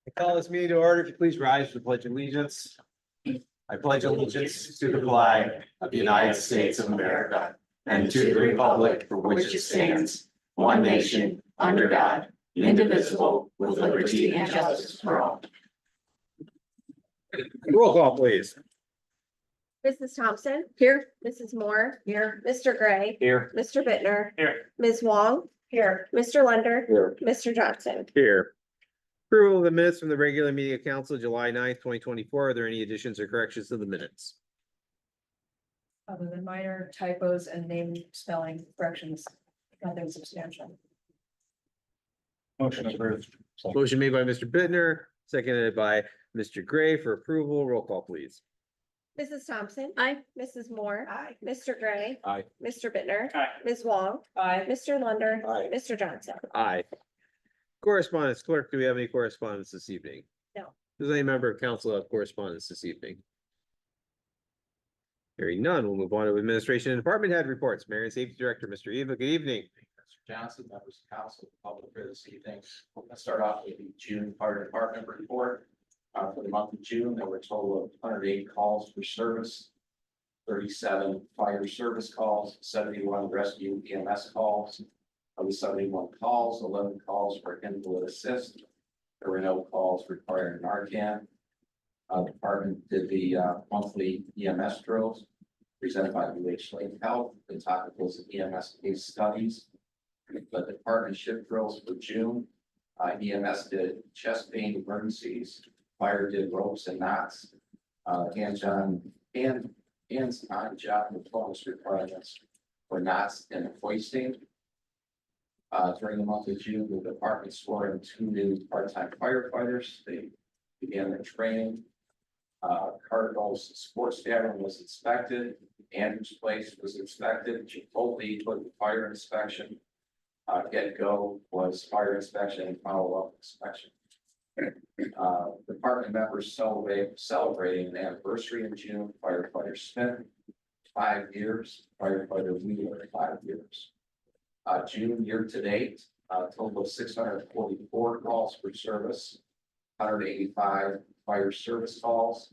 I call this meeting to order. If you please rise for the pledge of allegiance. I pledge allegiance to the flag of the United States of America and to the republic for which it stands, one nation, under God, indivisible, with liberty and justice for all. Roll call, please. Mrs. Thompson. Here. Mrs. Moore. Here. Mr. Gray. Here. Mr. Bittner, Here. Ms. Wong. Here. Mr. Lunder. Here. Mr. Johnson. Here. Approval of the minutes from the regular meeting of council, July 9th, 2024. Are there any additions or corrections to the minutes? Other than minor typos and name spelling corrections, nothing substantial. Motion approved. Motion made by Mr. Bittner, seconded by Mr. Gray for approval. Roll call, please. Mrs. Thompson. Aye. Mrs. Moore. Aye. Mr. Gray. Aye. Mr. Bittner, Aye. Ms. Wong. Aye. Mr. Lunder. Aye. Mr. Johnson. Aye. Correspondence, clerk, do we have any correspondence this evening? No. Does any member of council have correspondence this evening? Hearing none, we'll move on to administration and department head reports. Mayor and Safety Director, Mr. Eva, good evening. Mr. Johnson, members of council, public for this evening. Let's start off with the June fire department report. For the month of June, there were a total of 108 calls for service, 37 fire service calls, 71 rescue EMS calls. Of the 71 calls, 11 calls for invalid assist. There were no calls requiring Narcan. Department did the monthly EMS drills presented by UH Lake Health, the topicals of EMS case studies. The department shift drills for June. EMS did chest pain emergencies, fire did ropes and knots, hands-on job performance requirements for knots and hoisting. During the month of June, the department swore in 2 new part-time firefighters. They began their training. Cardinals Sports Tavern was inspected. Andrews Place was inspected. Chipotle took the fire inspection. Get Go was fire inspection and follow-up inspection. Department members celebrating an anniversary in June. Firefighter Smith, 5 years. Firefighter Wheeler, 5 years. June year to date, total of 644 calls for service, 185 fire service calls,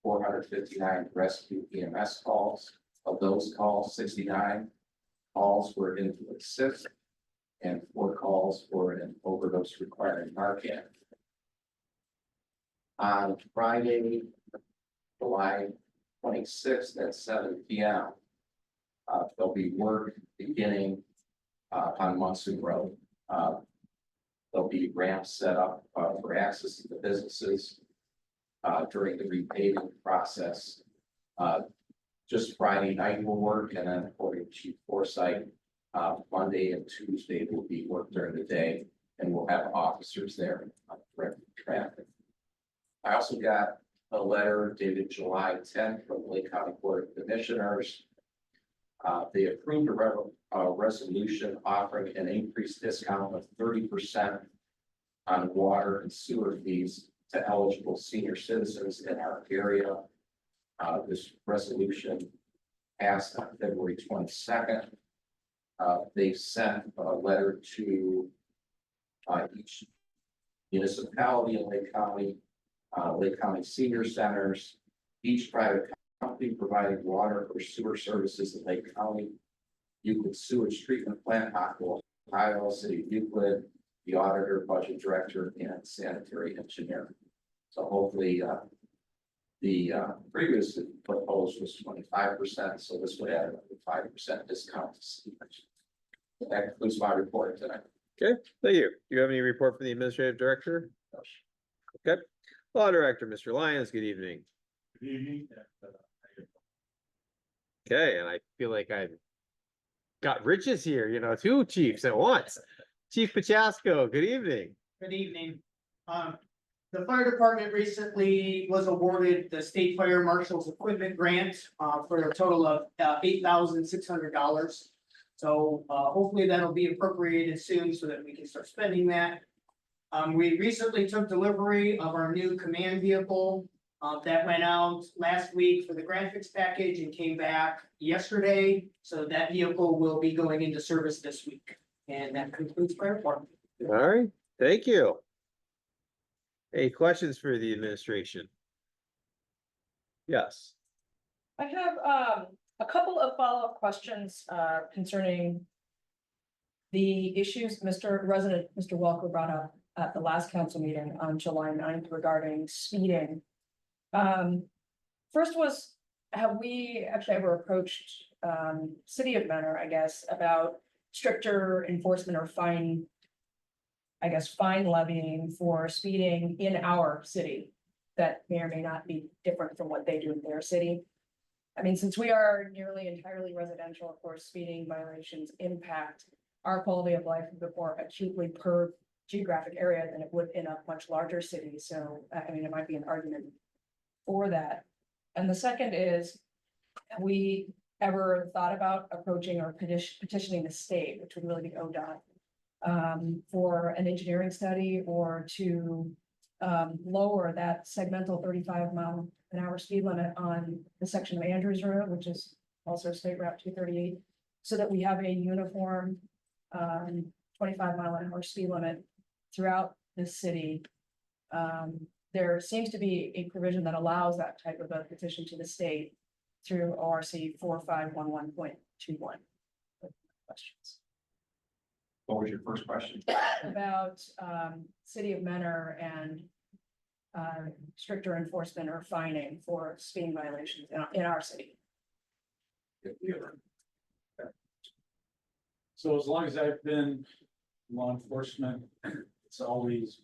459 rescue EMS calls. Of those calls, 69 calls were in assist and 4 calls for an overdose requiring Narcan. On Friday, July 26th at 7 p.m. There'll be work beginning on Monsoon Road. There'll be ramps set up for access to the businesses during the repaving process. Just Friday night will work, and then according to Chief Foresight, Monday and Tuesday will be work during the day, and we'll have officers there for traffic. I also got a letter dated July 10th from the Lake County Board of Commissioners. They approved a resolution offering an increased discount of 30% on water and sewer fees to eligible senior citizens in our area. This resolution passed on February 22nd. They sent a letter to each municipality in Lake County senior centers, each private company providing water or sewer services in Lake County, Euclid Sewage Treatment Plant, Aqua, Ohio, City of Euclid, the auditor, budget director, and sanitary engineer. So hopefully, the previous proposal was 25%, so this would add another 5% discount to seniors. That concludes my report tonight. Thank you. Do you have any report from the administrative director? Okay. Law Director, Mr. Lyons, good evening. Good evening. Okay, and I feel like I've got riches here, 2 chiefs at once. Chief Pachasko, good evening. Good evening. The fire department recently was awarded the state fire marshal's equipment grant, for a total of, $8,600. So, hopefully that'll be appropriated soon so that we can start spending that. We recently took delivery of our new command vehicle. That went out last week for the graphics package and came back yesterday. So that vehicle will be going into service this week. And that concludes my report. All right, thank you. Any questions for the administration? Yes. I have a couple of follow-up questions concerning the issues Mr. Walker brought up at the last council meeting on July 9th regarding speeding. First was, have we actually ever approached City of Mentor, I guess, about stricter enforcement or fine levying for speeding in our city that may or may not be different from what they do in their city? I mean, since we are nearly entirely residential, of course, speeding violations impact our quality of life a bit more acutely per geographic area than it would in a much larger city. So, I mean, it might be an argument for that. And the second is, have we ever thought about approaching or petitioning the state, which would really be ODOT, for an engineering study or to lower that segmental 35-mile-an-hour speed limit on the section of Andrews Road, which is also State Route 238, so that we have a uniform 25-mile-an-hour speed limit throughout the city. There seems to be a provision that allows that type of a petition to the state through ORC 4511.21. Questions What was your first question? about City of Mentor and stricter enforcement or fining for speeding violations in our city. So as long as I've been law enforcement, it's always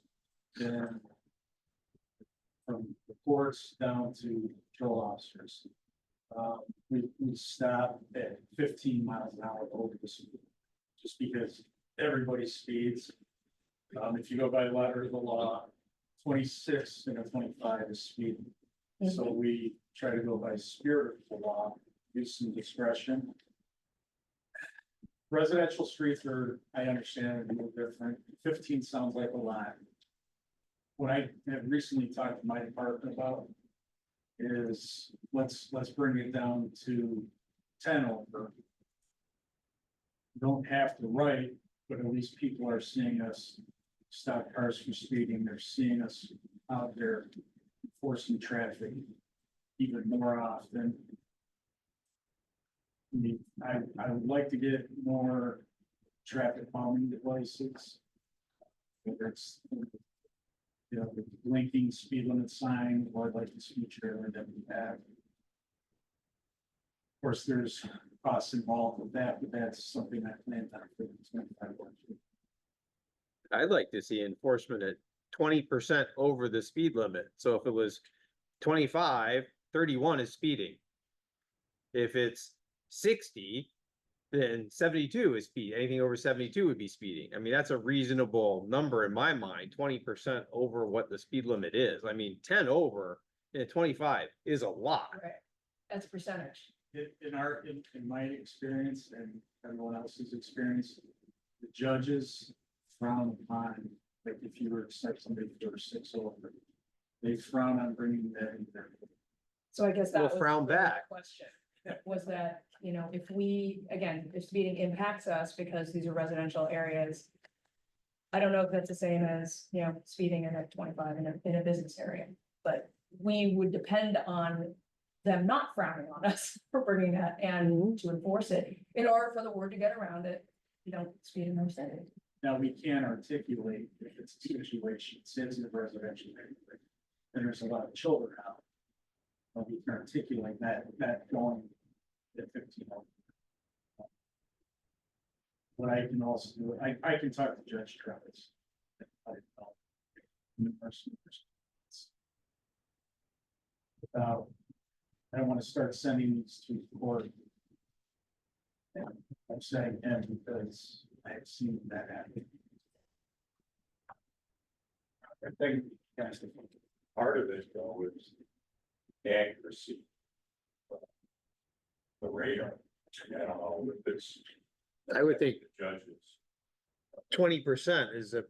been from the courts down to patrol officers. We stop at 15 miles an hour over the speed, just because everybody speeds. If you go by letter of the law, 26 and a 25 is speeding. So we try to go by spirit of the law, use some discretion. Residential streets are, I understand, a little different. 15 sounds like a lot. What I have recently talked to my department about is let's bring it down to 10 over. Don't have to write, but at least people are seeing us stop cars from speeding. They're seeing us out there enforcing traffic even more often. I would like to get more traffic calming devices. Whether it's, you know, the blinking speed limit sign, or like the speed trailer that we have. Of course, there's costs involved with that, but that's something I plan on for the 25 years. I'd like to see enforcement at 20% over the speed limit. So if it was 25, 31 is speeding. If it's 60, then 72 is speed. Anything over 72 would be speeding. I mean, that's a reasonable number in my mind, 20% over what the speed limit is. I mean, 10 over and 25 is a lot. Right, that's a percentage. In my experience and everyone else's experience, the judges frown upon, like if you were to cite somebody for 6 over, they frown on bringing that in there. So I guess that We'll was frown the back. question, was that, you know, if we, again, if speeding impacts us because these are residential areas. I don't know if that's the same as, you know, speeding in a 25 in a business area, but we would depend on them not frowning on us for bringing that and to enforce it in order for the word to get around it. You don't speed in our city. Now, we can articulate if it's a situation, it's in the residential neighborhood, and there's a lot of children out. But we can articulate that going at 15. What I can also do, I can talk to Judge Travis. I don't want to start sending these to the court. I'm saying him because I have seen that happen. I think that's the Part of it though is the accuracy. of The radar, I don't know if it's. I would think The judges. 20% is a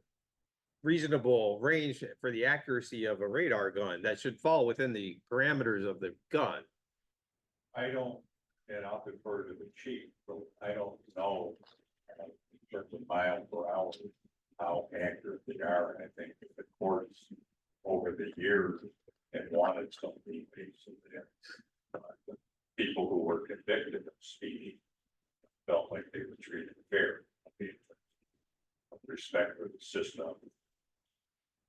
reasonable range for the accuracy of a radar gun. That should fall within the parameters of the gun. I don't, and I'll defer to the chief, but I don't know. In terms of miles per hour, how accurate they are, and I think if the courts years and wanted something. People who were convicted of speeding felt like they were treated fair. Respect for the system.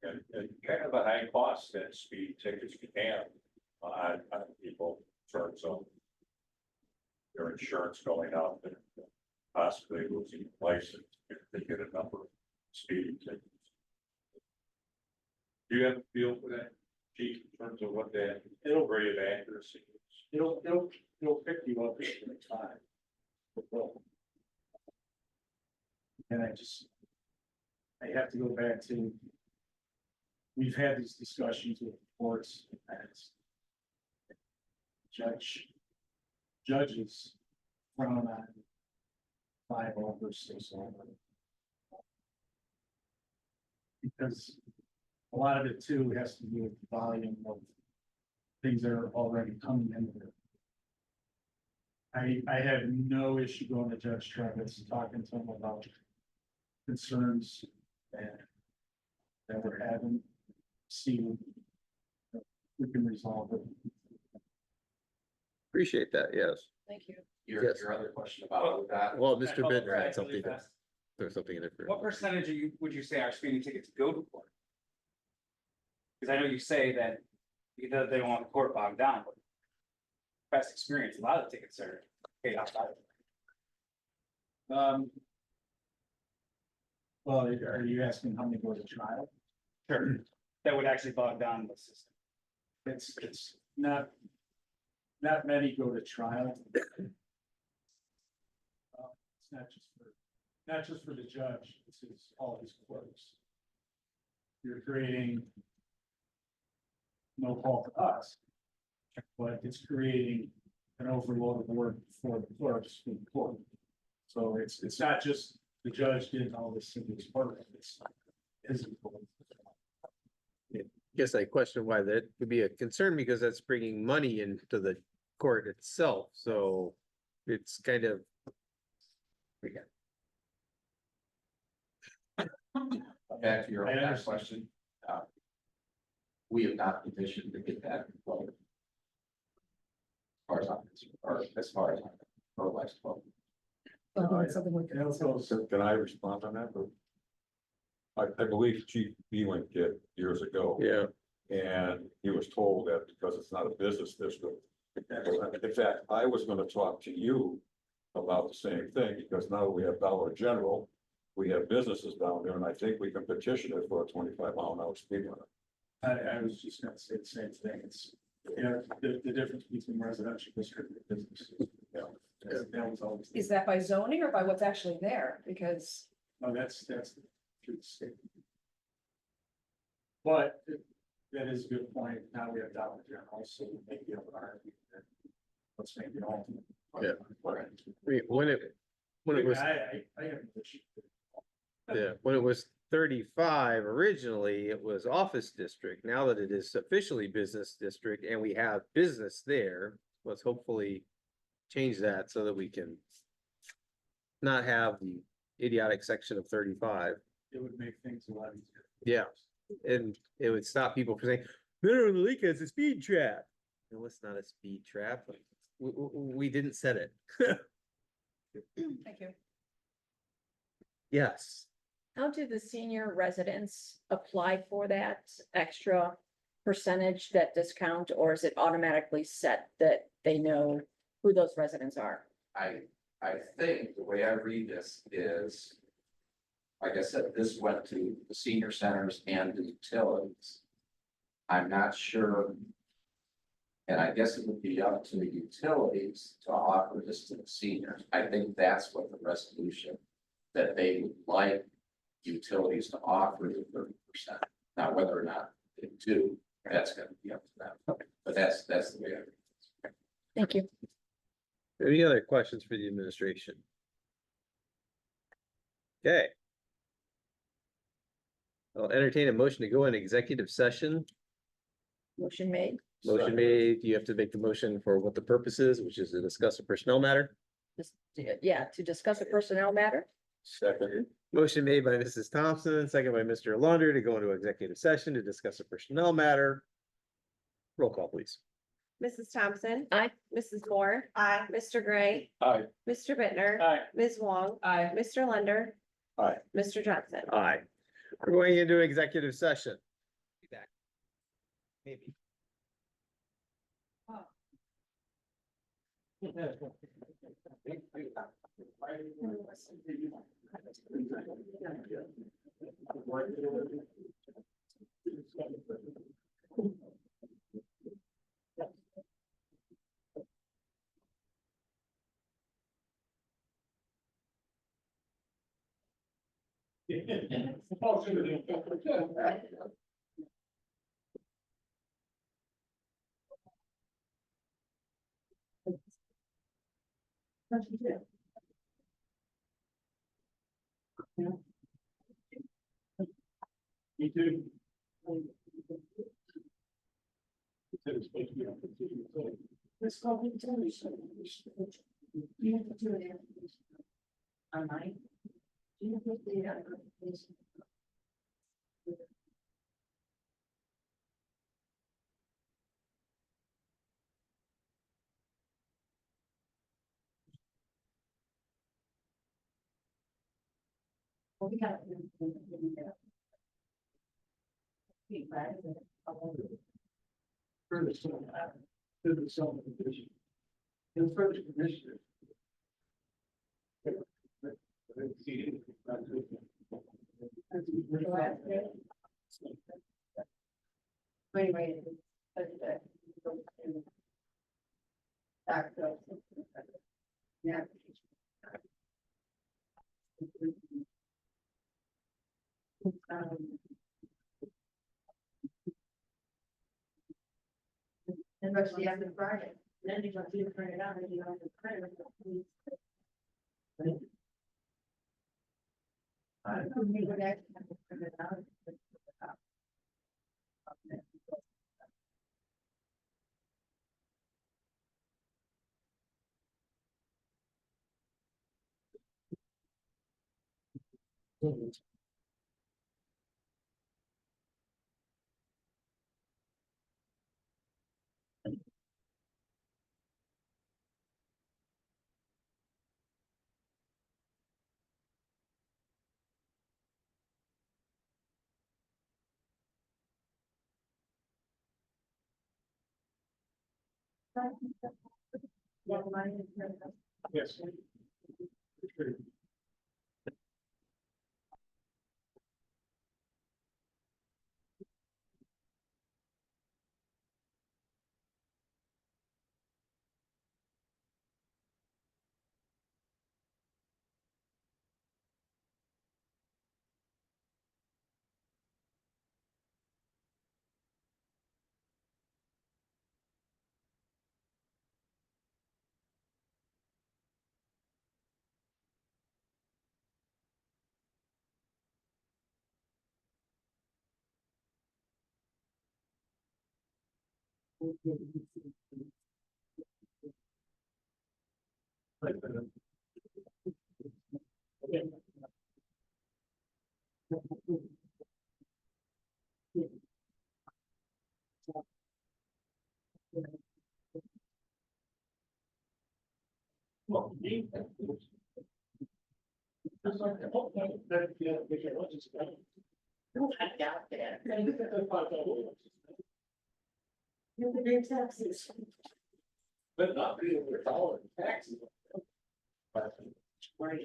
And kind of a high cost that speed tickets can have on people in terms of their insurance going up and possibly losing a license if they get a number of speeding tickets. Do you have a feel for that, Chief, in terms of what that rate of accuracy is? It'll pick you up at the time. It will. And I have to go back to. We've had these discussions with the courts as judges frown on 5 versus 6. Because a lot of it too has to do with the volume of things that are already coming in there. I have no issue going to Judge Travis and talking to him about concerns that we're having, see if we can resolve it. Appreciate that, yes. Thank you. Your other question about that. Well, Mr. Oh, Bittner right, had something, really fast. there's something different. What percentage would you say our speeding tickets go to court? Because I know you say that they don't want the court bogged down, but past experience, a lot of the tickets are paid outside. Well, are you asking how many go to trial? Sure. That would actually bog down the system. It's not many go to trial. It's not just for the judge, it's all his clerks. You're creating no fault to us, but it's creating an overload of work for the clerks in the court. So it's not just the judge did all this in his part, it's his. Guess I question why that would be a concern, because that's bringing money into the court itself, so it's kind of. Back to your I last understand. question. We have not petitioned to get that employed. As far as I'm concerned, or as far as I'm pro-life. Something like that. So Can I respond on that? I believe Chief Beeling did years ago. Yeah, And he was told that because it's not a business district. In fact, I was gonna talk to you about the same thing, because now we have Dollar General. We have businesses down there, and I think we can petition it for a 25-mile-an-hour speed limit. I was just gonna say the same thing, it's, you know, the difference between residential district and business. Yeah, that was always. Is that by zoning or by what's actually there? Because No, that's through the state. But that is a good point, now we have Dollar General, so we may be able to argue that. Let's make it all. Yeah. when it was, I have an issue. yeah, when it was 35 originally, it was office district. Now that it is officially business district and we have business there, let's hopefully change that so that we can not have the idiotic section of 35. It would make things a lot easier. Yeah. And it would stop people from saying, Mineral Lake has a speed trap. No, it's not a speed trap. We didn't set it. thank you. Yes. How do the senior residents apply for that extra percentage, that discount, or is it automatically set that they know who those residents are? I think the way I read this is, like I said, this went to the senior centers and the utilities. I'm not sure. And I guess it would be up to the utilities to offer this to the seniors. I think that's what the resolution, that they would like utilities to offer the 30%. Now, whether or not they do, that's gonna be up to them. But that's the way I read it. Thank you. Any other questions for the administration? Okay. I'll entertain a motion to go in executive session. Motion made. Motion made, you have to make the motion for what the purpose is, which is to discuss a personnel matter. Yeah, to discuss a personnel matter. Second. Motion made by Mrs. Thompson, second by Mr. Lunder to go into executive session to discuss a personnel matter. Roll call, please. Mrs. Thompson. Aye. Mrs. Moore. Aye. Mr. Gray. Aye. Mr. Bittner, Aye. Ms. Wong. Aye. Mr. Lunder. Aye. Mr. Johnson. Aye. We're going into executive session. Be back. Maybe. Me too. And rest of the after Friday. Then you don't do it, print it out, and you don't have to print it. I don't need to actually have to print it out. Yes. But not being able to follow taxes. Right.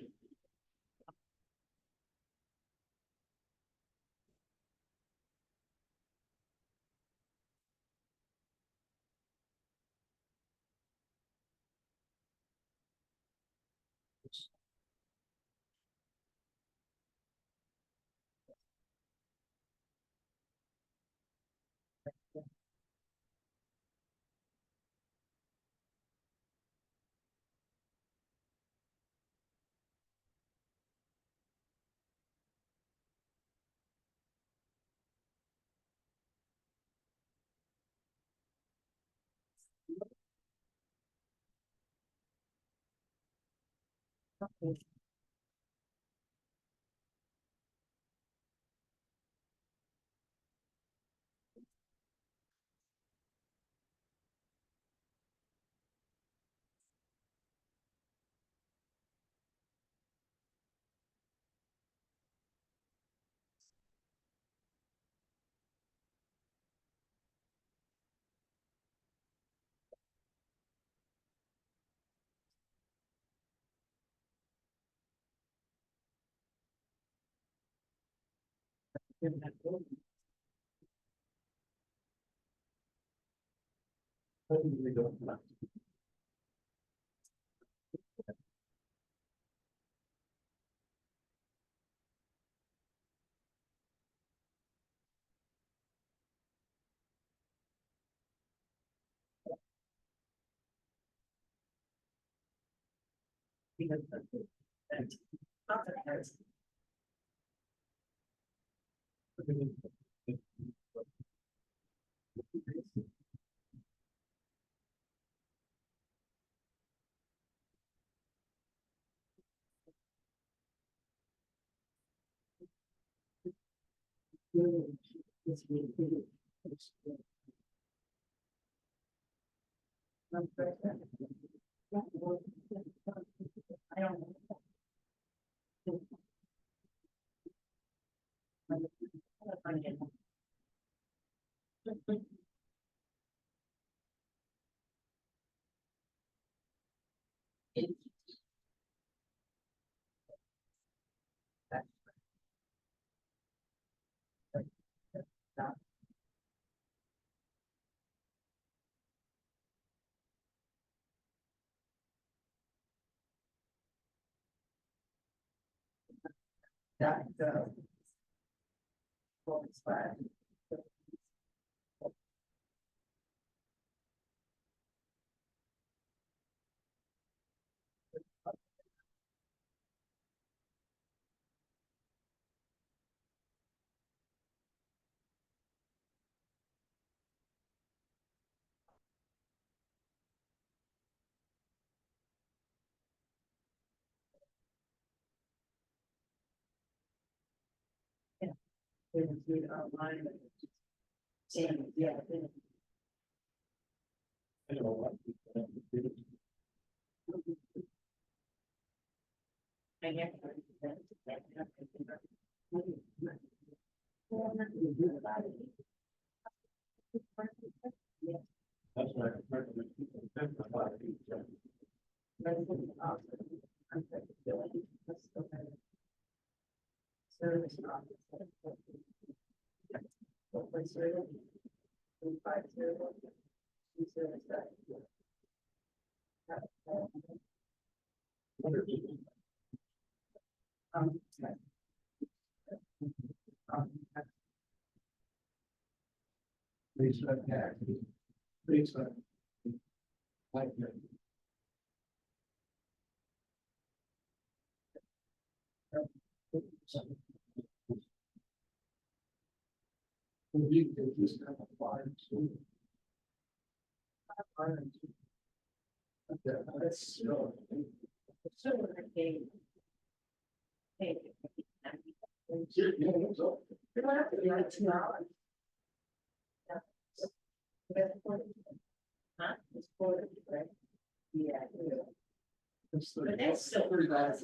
But that's still pretty bad.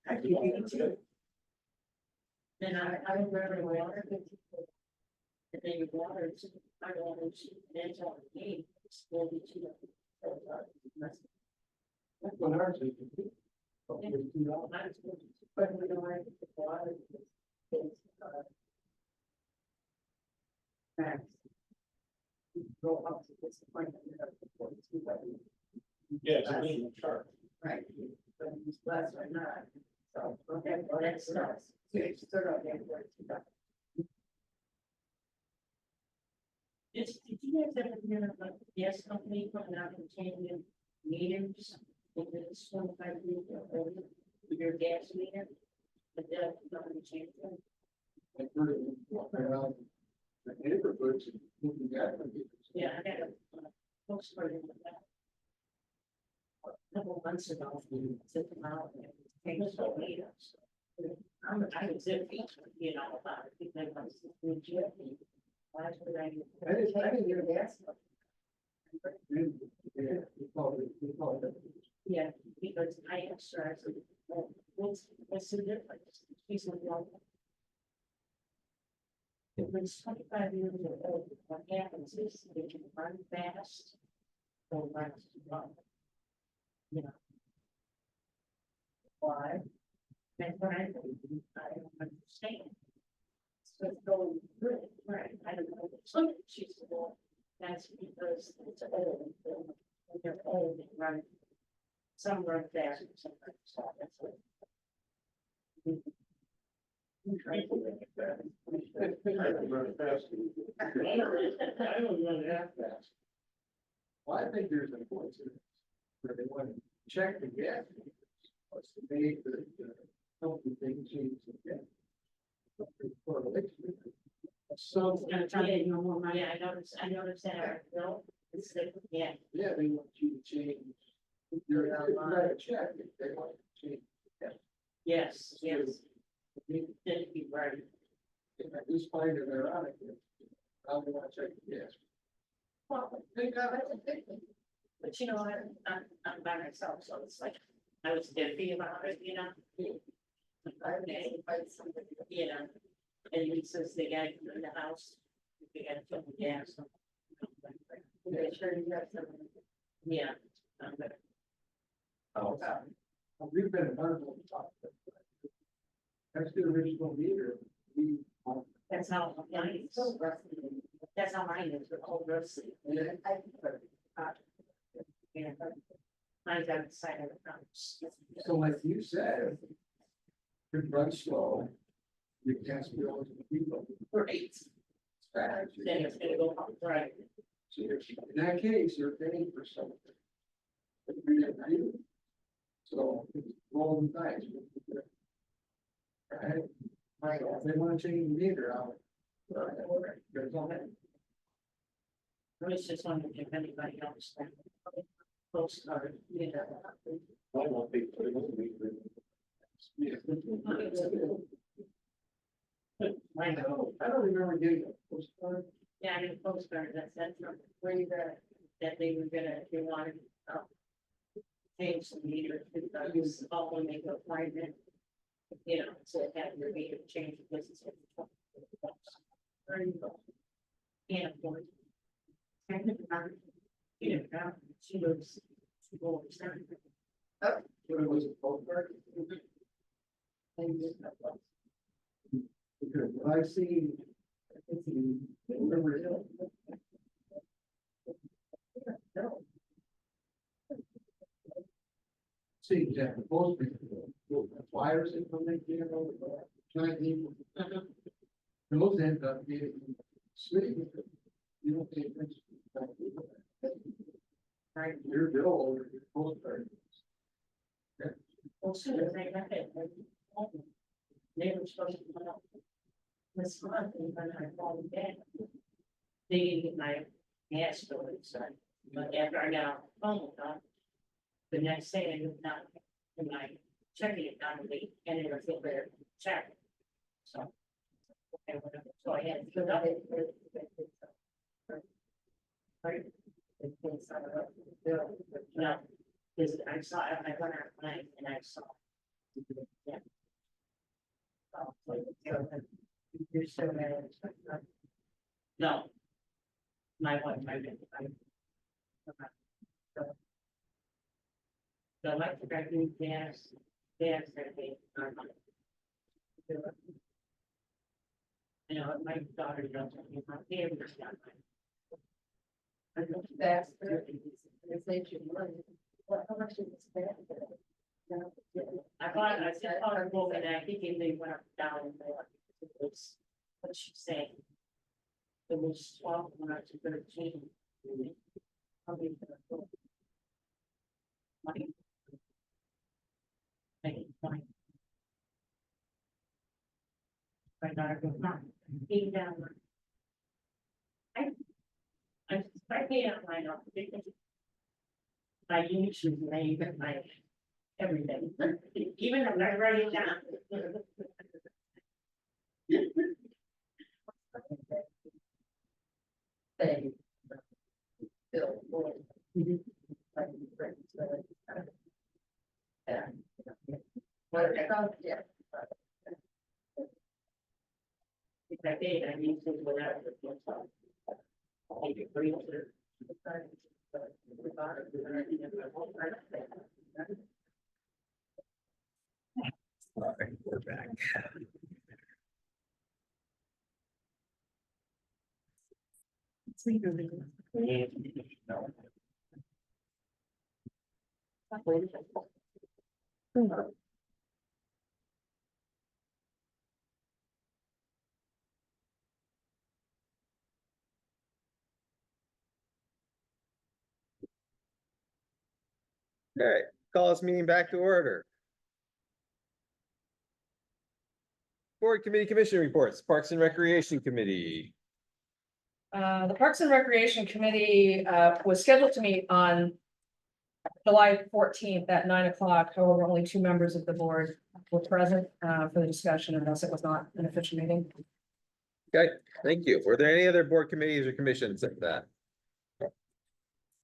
I think you too. Then I remember water. And then your water, I don't know, then it's all the game, it's 42. But we don't have the water. Max. Go up to this point. Yeah, it's a minimum charge. Right, but it's less or not, so, okay, well, that's nice. So it's third on that word. Did you guys ever hear of a gas company coming out and changing meters? If it's 25 years old, your gas meter, but they're not gonna change them. The neighborhoods. Yeah, I got a postcard in that. A couple months ago, took them out and changed the meters. I was there, you know, about it, because I was legit. Why would I didn't hear gas. Yeah, because I asked her, I said, well, what's the difference? She said, well. If it's 25 years old, what happens is they can run fast. Or run slow. You know. Why? That's what I don't understand. So it's going good, right, I don't know, some she's going, that's because it's old, and they're old, and run. Some run fast, and some run slow, that's what. I'm trying to make it better. I don't run fast. I don't run that fast. Well, I think there's a point to this, where they want to check the gas. What's the date that, help the thing change the gas? So. It's gonna tell you no more money, I noticed that, no, it's like, yeah, Yeah, they want you to change. They're not a check, if they want to change. yes, yes, that'd be right. If I just find it ironic, I'll go and check the gas. Well, they got it. But you know, I'm by myself, so it's like, I was iffy about it, you know? Okay, you know, and he says they gotta come in the house, they gotta fill the gas. They sure you have some. Yeah. But Oh, we've been in Huntsville. That's the original meter. We. that's how mine is. That's how mine is, with old Rosie. Yeah. Mine's on the side of the house. So like you said, it runs slow. You can't spill into the people. Great. Fast. Then it's gonna go up, right? So in that case, you're paying for something. But you didn't do it. So it's rolling dice. Right? Right, if they wanna change the meter out. There's all that. I was just wondering if anybody else. Postcard, you know. I won't be. I know. I don't remember getting a postcard. Yeah, I got a postcard that said from where you got, that they were gonna, they wanted, change the meter, because all when they go find it. You know, so it had your meter change the business. There you go. And of course. You know, she lives, she goes. But it was a postcard. Because what I've seen. Remember it. See, Jack, the postman, wires in from the, Chinese. Those end up being sleep. You don't pay attention. Right, your bill over your postcard. Well, soon as they got it, they were supposed to come out. This month, and when I called back. They didn't get my gas bill, so, but after I got off the phone with them. The next day, I moved out, and I checking it down the week, and it was still there, check. So. Okay, whatever, so I had to fill out it. Right. No, because I saw, I went out tonight and I saw. Yeah. Oh, so, you're still there. No. My wife, the electric, I think, gas, I think, are not. You know, my daughter does, my neighbor's got mine. I know that's it's ancient money. What, how much is that? I said, oh, and I think they went up down more. It was, what she saying? It was 12 when I was 13. Probably money. Fine. My daughter goes, Mom, came down. I pay out my because my YouTube name and my everything, even if I write it down. They. Bill. Yeah. What I thought, yeah. If I did, I need to go out with myself. I'll get free to. All right, we're back. Okay, call this meeting back to order. Board Committee Commission reports, Parks and Recreation Committee. The Parks and Recreation Committee was scheduled to meet on July 14th at 9 o'clock. However, only 2 members of the board were present for the discussion, and thus it was not an official meeting. Okay, thank you. Were there any other board committees or commissions like that?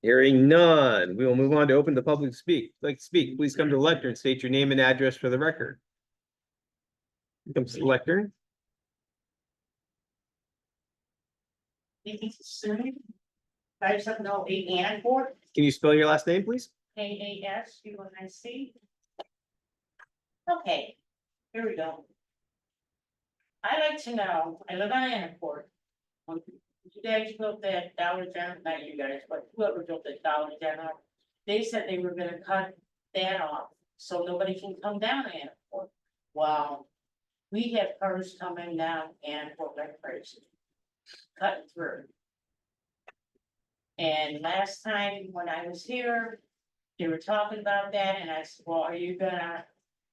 Hearing none, we will move on to open the public to speak. Please come to the lectern, state your name and address for the record. Come to the lectern. Nikki Suni, 5708 Annport, Can you spell your last name, please? KASUNIC. Okay, here we go. I'd like to know, I live on Annport. When you guys built that Dollar General, not you guys, but whoever built that Dollar General, they said they were gonna cut that off, so nobody can come down Annport. Well, we have cars coming down Annport like crazy. Cutting through. And last time when I was here, they were talking about that, and I said, well, are you gonna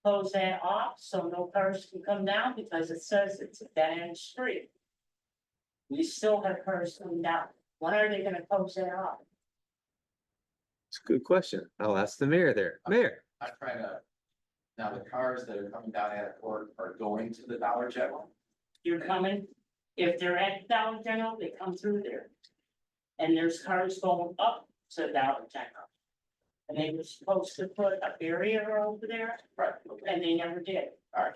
close that off so no cars can come down, because it says it's a dead end street. We still have cars coming down, when are they gonna close that off? It's a good question. I'll ask the mayor there. Mayor. I'm trying to, now the cars that are coming down at work are going to the Dollar General. You're coming, if they're at Dollar General, they come through there. And there's cars going up to Dollar General. And they were supposed to put a barrier over there, Right. and they never did. All right,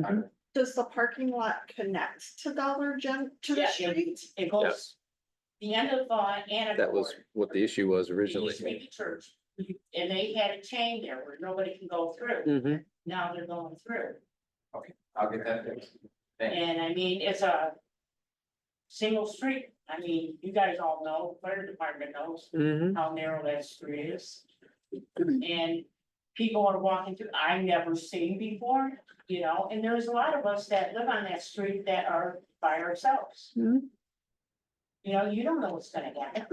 I'm Does the parking lot connect to to the Yeah, street? It goes, the end of, Annaport. That was what the issue was It originally. used to be the church, and they had a chain there where nobody can go through. Mhm. Now they're going through. I'll get that fixed. Thank you. And I mean, it's a single street. I mean, you guys all know, fire department knows Mhm. how narrow that street is. And people are walking through, I've never seen before, you know, and there's a lot of us that live on that street that are by ourselves. Mhm. You know, you don't know what's gonna happen.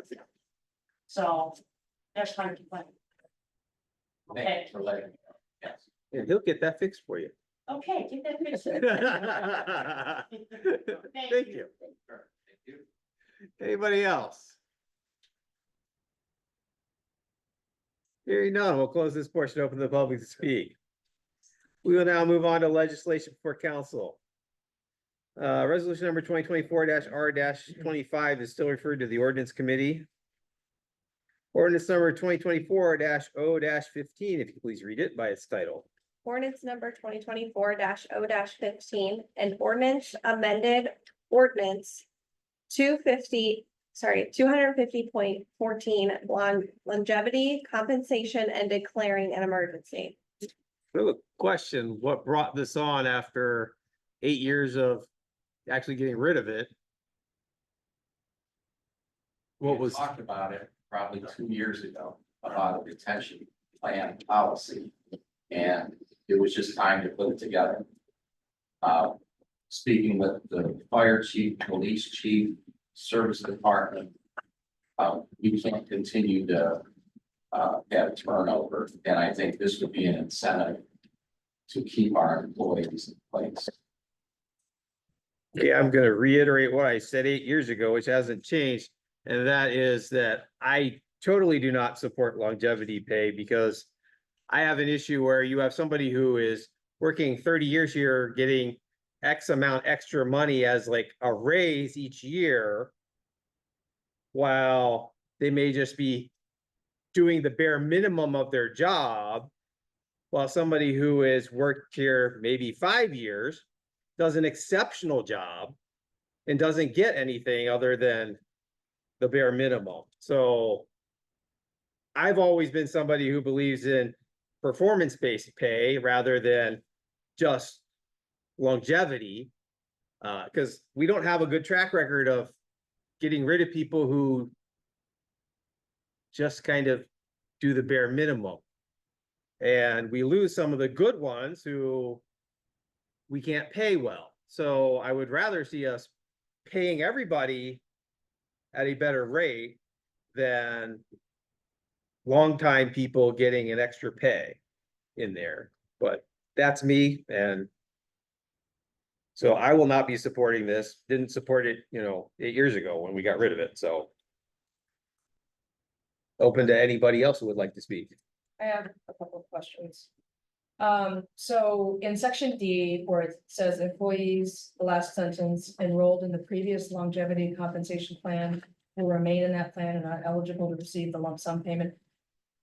So that's my complaint. Okay, Thanks for letting me know. Yes. And he'll get that fixed for you. okay, get that fixed. Thank you. Sure, thank you. Anybody else? Hearing none, we'll close this portion, open to the public to speak. We will now move on to legislation for council. Resolution number 2024-R-25 is still referred to the ordinance committee. Ordinance number 2024-O-15, if you please read it by its title. Ordinance number 2024-O-15, an ordinance amended ordinance 250.14 longevity compensation and declaring an emergency. I have a question, what brought this on after 8 years of actually getting rid of it? What We was, talked about it probably 2 years ago, about a retention plan policy. And it was just time to put it together. Speaking with the fire chief, police chief, service department. We can't continue to have turnover, and I think this would be an incentive to keep our employees in place. yeah, I'm gonna reiterate what I said 8 years ago, which hasn't changed. And that is that I totally do not support longevity pay because I have an issue where you have somebody who is working 30 years here, getting X amount extra money as like a raise each year. While they may just be doing the bare minimum of their job. While somebody who has worked here maybe 5 years, does an exceptional job. And doesn't get anything other than the bare minimum, so. I've always been somebody who believes in performance-based pay rather than just longevity. Cause we don't have a good track record of getting rid of people who just kind of do the bare minimum. And we lose some of the good ones who we can't pay well. So I would rather see us paying everybody at a better rate than longtime people getting an extra pay in there. But that's me, and so I will not be supporting this. Didn't support it, 8 years ago when we got rid of it, so. Open to anybody else who would like to speak. I have a couple of questions. So in section D, where it says employees, the last sentence, enrolled in the previous longevity compensation plan will remain in that plan and are eligible to receive the lump sum payment.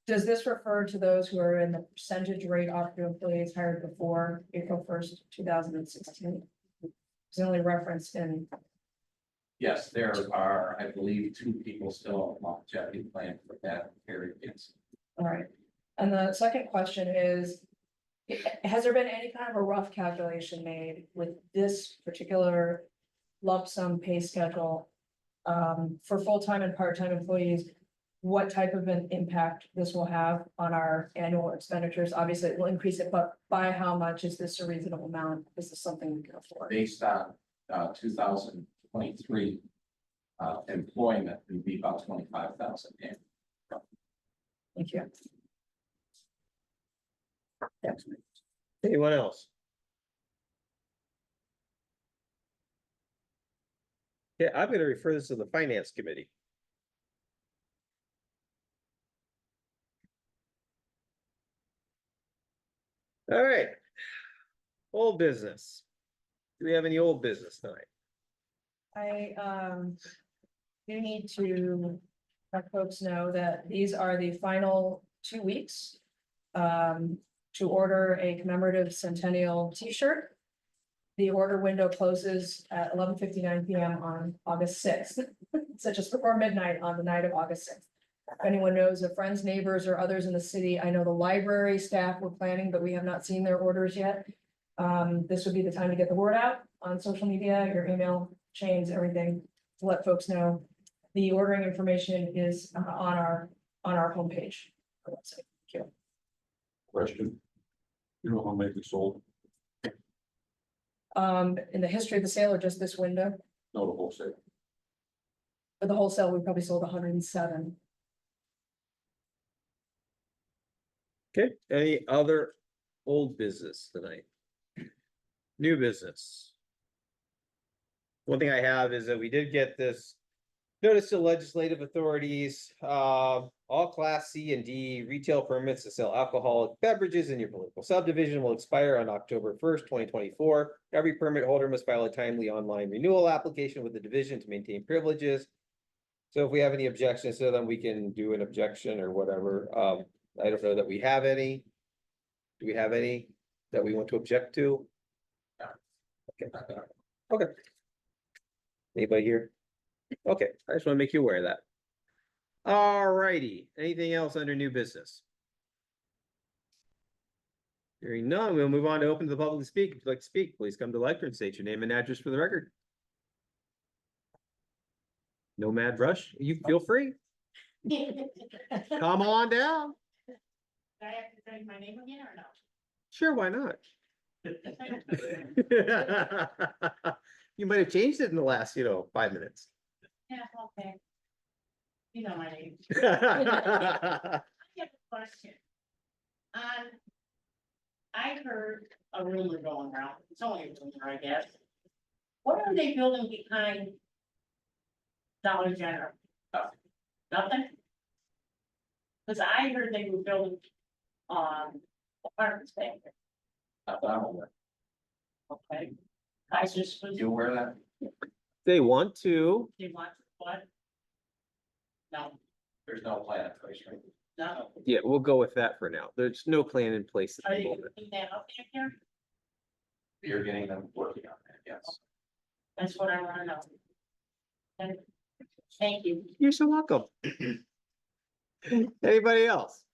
Does this refer to those who are in the percentage rate offered to employees hired before April 1st, 2016? It's only referenced in, Yes, there are, I believe, 2 people still on longevity plan for that period. Yes. all right. And the second question is, has there been any kind of a rough calculation made with this particular lump sum pay schedule for full-time and part-time employees? What type of an impact this will have on our annual expenditures? Obviously, it will increase it, but by how much is this a reasonable amount? Is this something we can afford? Based on 2023 employment would be about 25,000. Thank you. Anyone else? Yeah, I'm gonna refer this to the finance committee. All right. Old business. Do we have any old business tonight? I do need to let folks know that these are the final 2 weeks to order a commemorative centennial T-shirt. The order window closes at 11:59 PM on August 6th, so just before midnight on the night of August 6th. If anyone knows of friends, neighbors, or others in the city, I know the library staff were planning, but we have not seen their orders yet. This would be the time to get the word out on social media, your email chains, everything, to let folks know. The ordering information is on our homepage. Our website. Thank you. Question. You know how many we sold? In the history of the sale or just this window, No, the wholesale. for the wholesale, we probably sold 107. Okay, any other old business tonight? New business. One thing I have is that we did get this notice to legislative authorities, all class C and D retail permits to sell alcoholic beverages in your political subdivision will expire on October 1st, 2024. Every permit holder must file a timely online renewal application with the division to maintain privileges. So if we have any objections to them, we can do an objection or whatever. I don't know that we have any. Do we have any that we want to object to? Okay. Anybody here? Okay, I just want to make you aware of that. Alrighty, anything else under new business? Hearing none, we'll move on to open to the public to speak. If you'd like to speak, please come to the lectern, state your name and address for the record. No mad rush, you feel free. Come on down. Do I have to say my name again or no? Sure, why not? You might have changed it in the last, 5 minutes. Yeah, okay. You know my name. I have a question. I heard a rumor going around, it's only a rumor, I guess. What are they building behind Dollar General? Nothing? Cause I heard they were building, apartments back there. Okay. I just was, You aware of that? They want to. they want what? No, There's no plan in place, right? no. Yeah, we'll go with that for now. There's no plan in place at Are the you moment. putting that up there? You're getting them working on that, yes. That's what I wanna know. Okay. Thank you. You're so welcome. Anybody else?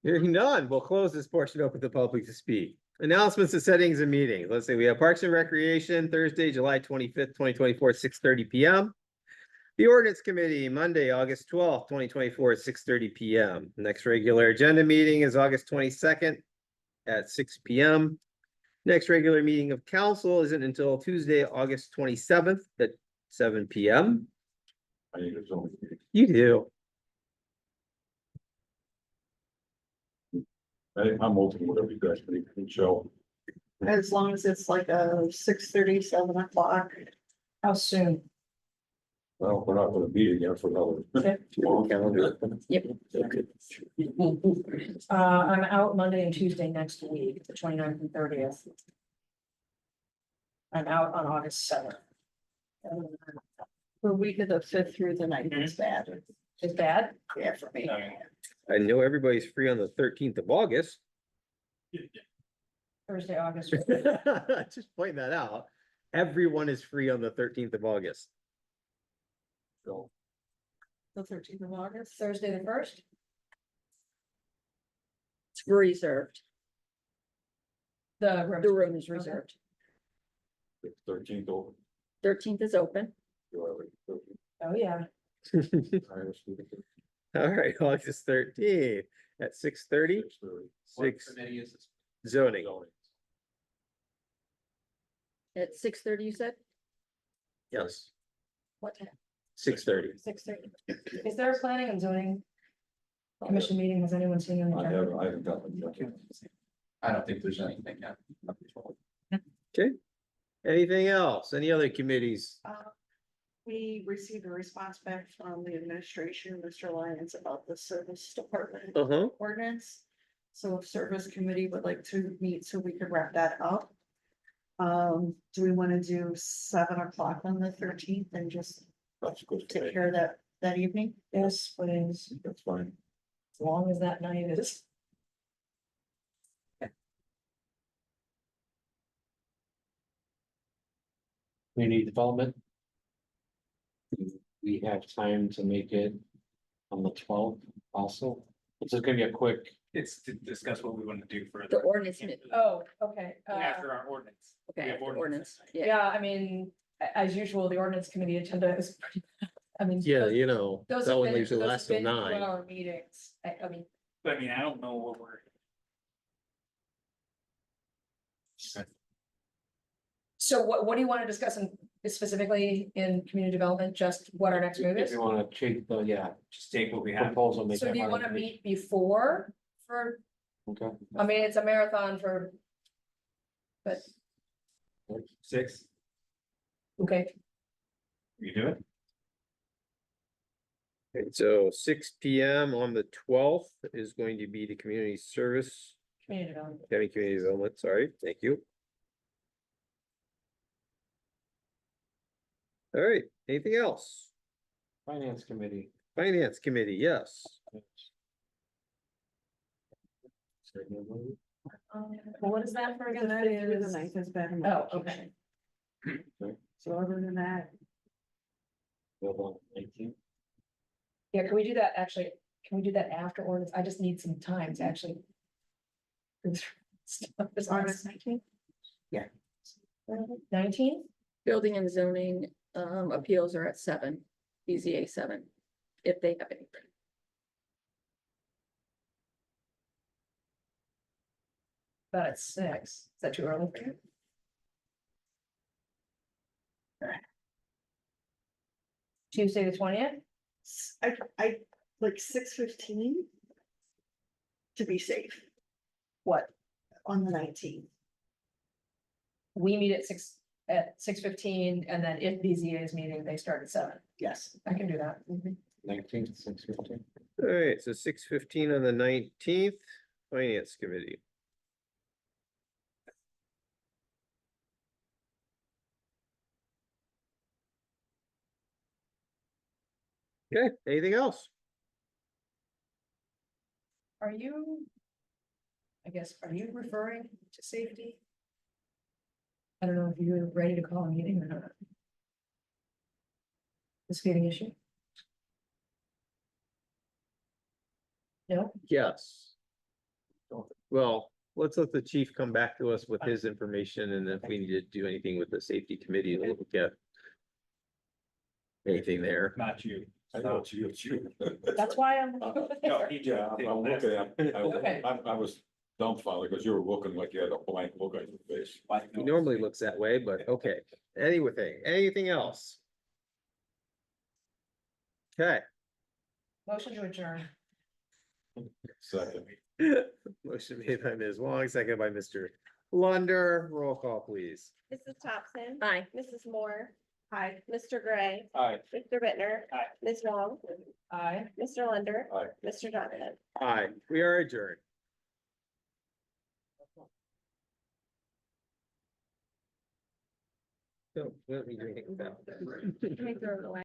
Hearing none, we'll close this portion open to the public to speak. Announcements and settings and meetings. Let's see, we have Parks and Recreation Thursday, July 25th, 2024, 6:30 PM. The Ordinance Committee, Monday, August 12th, 2024, at 6:30 PM. Next regular agenda meeting is August 22nd at 6 PM. Next regular meeting of council isn't until Tuesday, August 27th at 7 PM. I need a zoning meeting. You do. I'm open, whatever you guys can show. As long as it's like a 6:30, 7 o'clock. How soon? Well, we're not gonna meet again for another. Long calendar. Yep. I'm out Monday and Tuesday next week, the 29th and 30th. I'm out on August 7th. The week of the 5th through the 9th is bad. Is bad? Yeah, for me. I know everybody's free on the 13th of August. Thursday, August. Just pointing that out. Everyone is free on the 13th of August. So, The 13th of August. Thursday the 1st? It's reserved. The The room is reserved. 13th over. 13th is open. Oh, yeah. All right, August 13th at 6:30, What Six. committee is this? zoning. At 6:30, you said? Yes, What time? 6:30. 6:30. Is there a planning and zoning commission meeting? Has anyone seen on the agenda? I haven't got them yet. I don't think there's anything yet. Anything else? Any other committees? We received a response back from the administration, Mr. Lyons, about the service department Uh-huh. ordinance. So if service committee would like to meet so we could wrap that up. Do we want to do 7 o'clock on the 13th and just That's good. for take me. care of that evening? Yes, please, That's fine. as long as that night is. Community development. We have time to make it on the 12th also. It's just gonna be a quick, It's to discuss what we want to do for. The ordinance, Oh, okay. After our ordinance. We okay, have the ordinance, yeah. Yeah, I mean, as usual, the ordinance committee agenda is pretty, I mean. Yeah, you know, Those that have one been, usually those lasts have till been 9. 2-hour meetings. I mean, But I mean, I don't know what we're. so what do you want to discuss specifically in community development? Just what our next move if is? you wanna check the, yeah, Just take what we have. proposal, make. So that do you part want of to the- meet before for, Okay. I mean, it's a marathon for. But, 6, okay, you do it? Okay, so 6 PM on the 12th is going to be the community service, community development. county community development, sorry, thank you. All right, anything else? Finance committee. Finance committee, yes. What is that for The again? That 5th through the is, 9th is bad. oh, okay. So other than that, Available 19th. Yeah, can we do that actually? Can we do that after ordinance? I just need some time to actually. August 19th? 19th? Building and zoning, appeals are at 7, BZA 7, if they have any. About at 6. Is that too early for you? Tuesday, the 20th? I like 6:15. To be safe What? on the 19th. We meet at 6:15, and then if BZA is meeting, they start at 7. Yes. I can do that. 19th, 6:15. All right, so 6:15 on the 19th, finance committee. Okay, anything else? Are you? I guess, are you referring to safety? I don't know if you're ready to call a meeting or not. The speeding issue? No? Yes. Well, let's let the chief come back to us with his information, and if we need to do anything with the safety committee, to look at anything there. Not you. I know it's you, That's why I'm. No, he just. I'm looking at, Okay. I was dumbfounded because you were looking like you had a blank look on your face. He normally looks that way, but okay. Anything else? Okay. Motion to adjourn. Second. Motion made by Ms. Wong, seconded by Mr. Lunder. Roll call, please. Mrs. Thompson. Aye. Mrs. Moore. Aye. Mr. Gray. Aye. Mr. Bittner. Aye. Ms. Wong. Aye. Mr. Lunder. Aye. Mr. Donovan. Aye, we are adjourned. So, let me drink that. Let me throw it away.